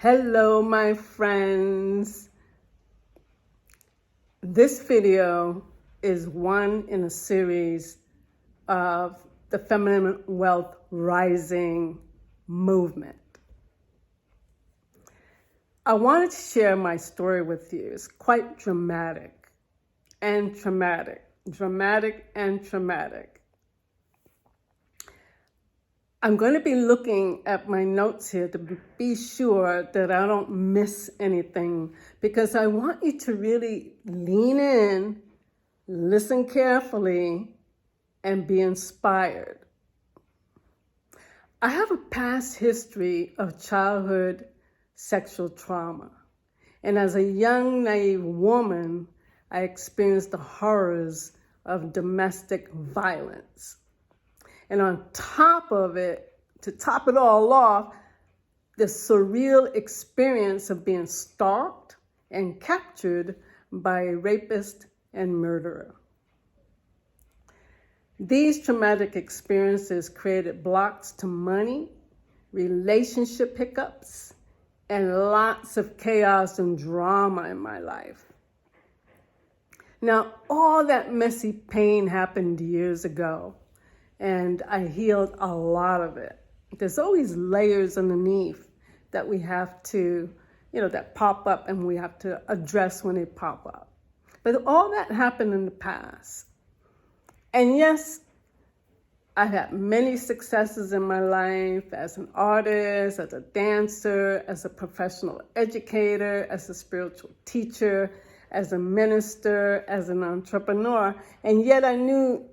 Hello, my friends. This video is one in a series of the Feminine Wealth Rising movement. I wanted to share my story with you. It's quite dramatic and traumatic, dramatic and traumatic. I'm going to be looking at my notes here to be sure that I don't miss anything, because I want you to really lean in, listen carefully, and be inspired. I have a past history of childhood sexual trauma. And as a young, naive woman, I experienced the horrors of domestic violence. And on top of it, to top it all off, the surreal experience of being stalked and captured by a rapist and murderer. These traumatic experiences created blocks to money, relationship hiccups, and lots of chaos and drama in my life. Now, all that messy pain happened years ago, and I healed a lot of it. There's always layers underneath that we have to, that pop up and we have to address when they pop up. But all that happened in the past. And yes, I had many successes in my life as an artist, as a dancer, as a professional educator, as a spiritual teacher, as a minister, as an entrepreneur. And yet I knew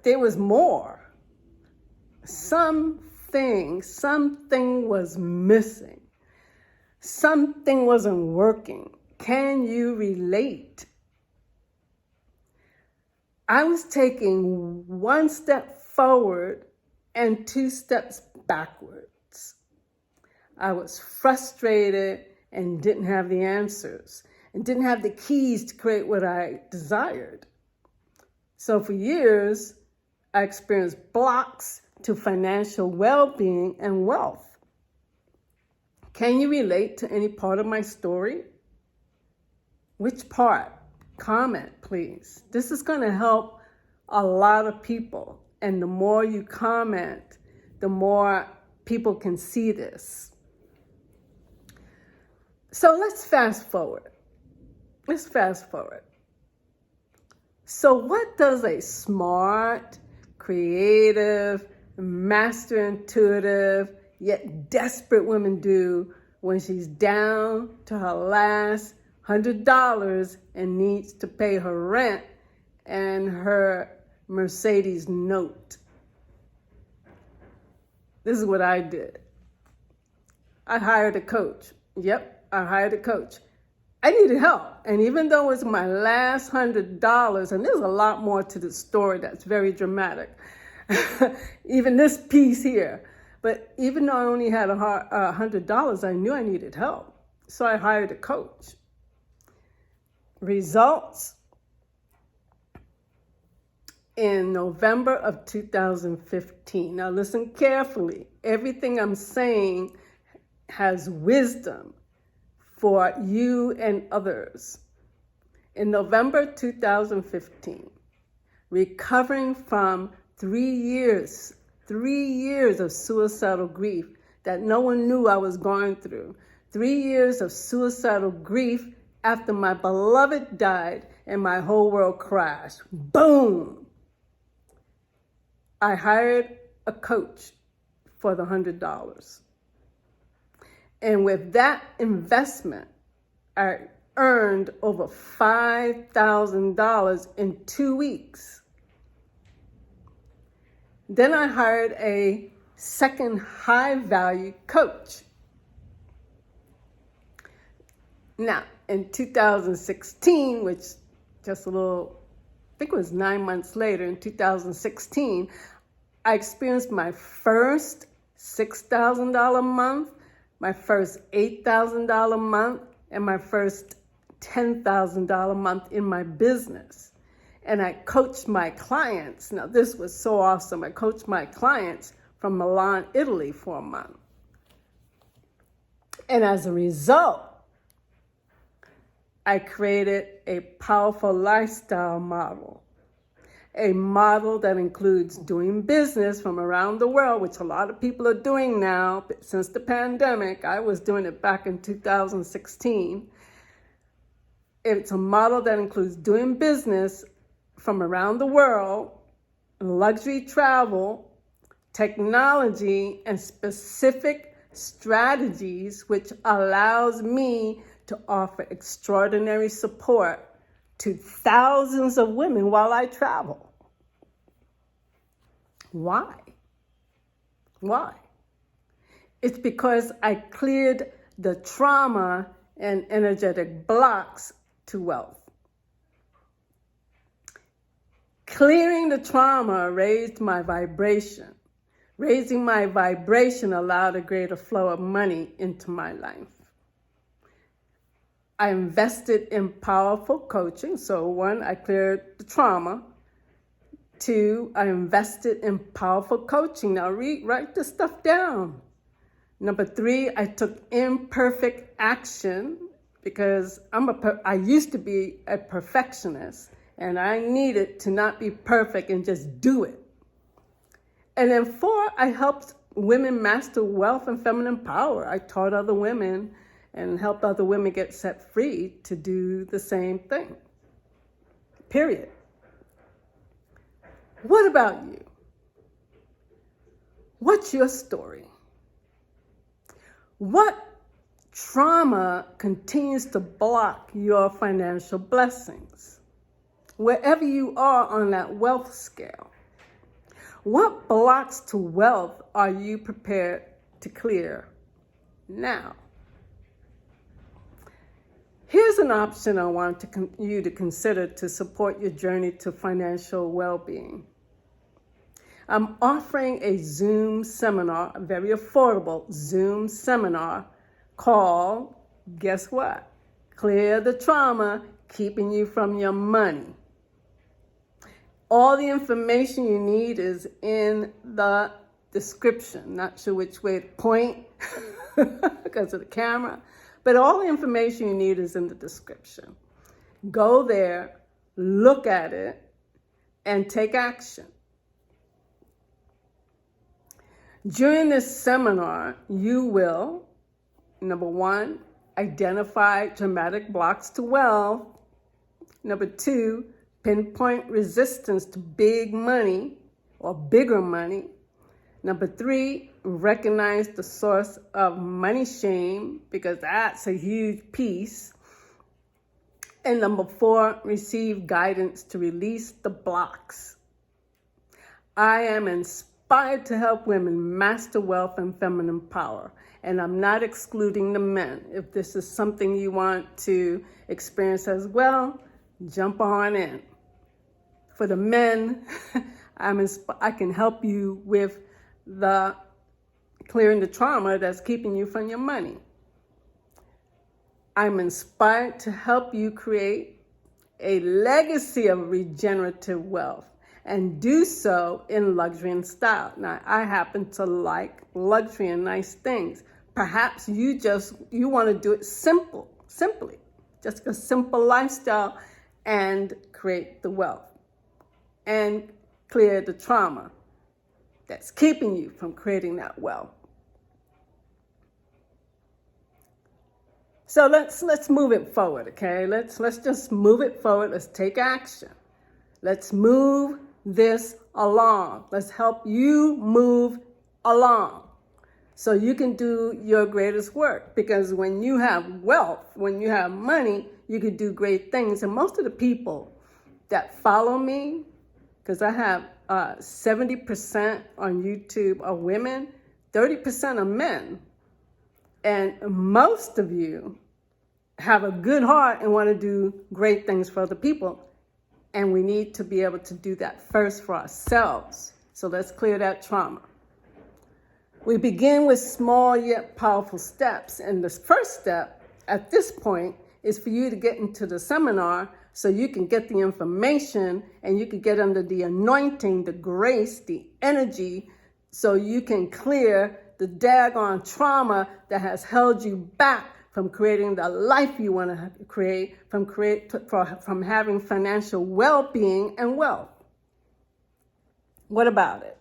there was more. Something was missing. Something wasn't working. Can you relate? I was taking one step forward and two steps backwards. I was frustrated and didn't have the answers and didn't have the keys to create what I desired. So for years, I experienced blocks to financial well-being and wealth. Can you relate to any part of my story? Which part? Comment, please. This is going to help a lot of people. And the more you comment, the more people can see this. So let's fast forward. So what does a smart, creative, master intuitive, yet desperate woman do when she's down to her last $100 and needs to pay her rent and her Mercedes note? This is what I did. I hired a coach. Yep, I hired a coach. I needed help. And even though it was my last $100, and there's a lot more to the story that's very dramatic, even this piece here. But even though I only had $100, I knew I needed help. So I hired a coach. Results: in November of 2015. Now listen carefully. Everything I'm saying has wisdom for you and others. In November 2015, recovering from 3 years of suicidal grief that no one knew I was going through. 3 years of suicidal grief after my beloved died and my whole world crashed. Boom! I hired a coach for the $100. And with that investment, I earned over $5,000 in 2 weeks. Then I hired a second high-value coach. Now, in 2016, which just I think it was 9 months later, in 2016, I experienced my first $6,000 month, my first $8,000 month, and my first $10,000 month in my business. And I coached my clients. Now, this was so awesome. I coached my clients from Milan, Italy for a month. And as a result, I created a powerful lifestyle model, a model that includes doing business from around the world, which a lot of people are doing now since the pandemic. I was doing it back in 2016. It's a model that includes doing business from around the world, luxury travel, technology, and specific strategies, which allows me to offer extraordinary support to thousands of women while I travel. Why? Why? It's because I cleared the trauma and energetic blocks to wealth. Clearing the trauma raised my vibration. Raising my vibration allowed a greater flow of money into my life. I invested in powerful coaching. So 1, I cleared the trauma. 2, I invested in powerful coaching. Now write this stuff down. Number 3, I took imperfect action because I used to be a perfectionist and I needed to not be perfect and just do it. And then 4, I helped women master wealth and feminine power. I taught other women and helped other women get set free to do the same thing. Period. What about you? What's your story? What trauma continues to block your financial blessings? Wherever you are on that wealth scale, what blocks to wealth are you prepared to clear now? Here's an option I want you to consider to support your journey to financial well-being. I'm offering a Zoom seminar, a very affordable Zoom seminar called, guess what? Clear the trauma keeping you from your money. All the information you need is in the description. Not sure which way to point because of the camera. But all the information you need is in the description. Go there, look at it, and take action. During this seminar, you will, number 1, identify dramatic blocks to wealth. Number 2, pinpoint resistance to big money or bigger money. Number 3, recognize the source of money shame, because that's a huge piece. And number 4, receive guidance to release the blocks. I am inspired to help women master wealth and feminine power. And I'm not excluding the men. If this is something you want to experience as well, jump on in. For the men, I can help you with the clearing the trauma that's keeping you from your money. I'm inspired to help you create a legacy of regenerative wealth and do so in luxury and style. Now, I happen to like luxury and nice things. Perhaps you want to do it simply, just a simple lifestyle and create the wealth and clear the trauma that's keeping you from creating that wealth. So let's move it forward, okay? Let's just move it forward. Let's take action. Let's move this along. Let's help you move along so you can do your greatest work. Because when you have wealth, when you have money, you can do great things. And most of the people that follow me, because I have 70% on YouTube are women, 30% are men. And most of you have a good heart and want to do great things for other people. And we need to be able to do that first for ourselves. So let's clear that trauma. We begin with small yet powerful steps. And the first step at this point is for you to get into the seminar so you can get the information and you can get under the anointing, the grace, the energy, so you can clear the daggone trauma that has held you back from creating the life you want to create, from having financial well-being and wealth. What about it?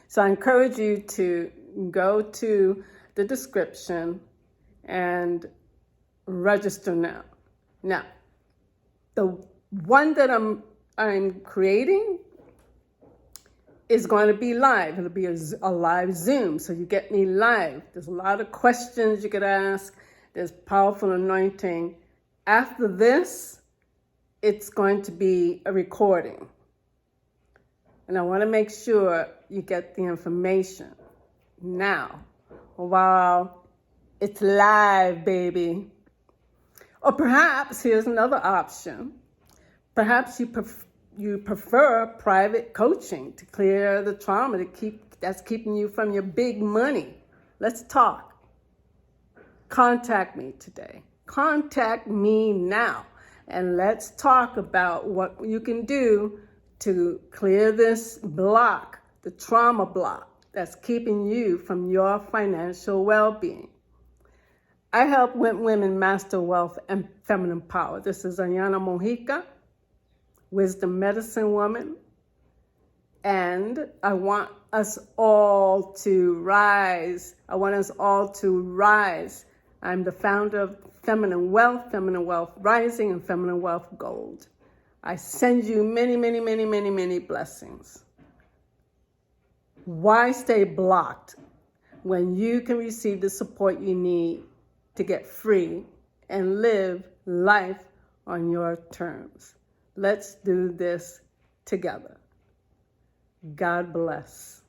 So I encourage you to go to the description and register now. Now, the one that I'm creating is going to be live. It'll be a live Zoom, so you get me live. There's a lot of questions you could ask. There's powerful anointing. After this, it's going to be a recording. And I want to make sure you get the information now while it's live, baby. Or perhaps, here's another option. Perhaps you prefer private coaching to clear the trauma that's keeping you from your big money. Let's talk. Contact me today. Contact me now. And let's talk about what you can do to clear this block, the trauma block that's keeping you from your financial well-being. I help women master wealth and feminine power. This is Ayanna Mojica, wisdom medicine woman, and I want us all to rise. I'm the founder of Feminine Wealth Rising, and Feminine Wealth Gold. I send you many, many, many, many, many blessings. Why stay blocked when you can receive the support you need to get free and live life on your terms? Let's do this together. God bless.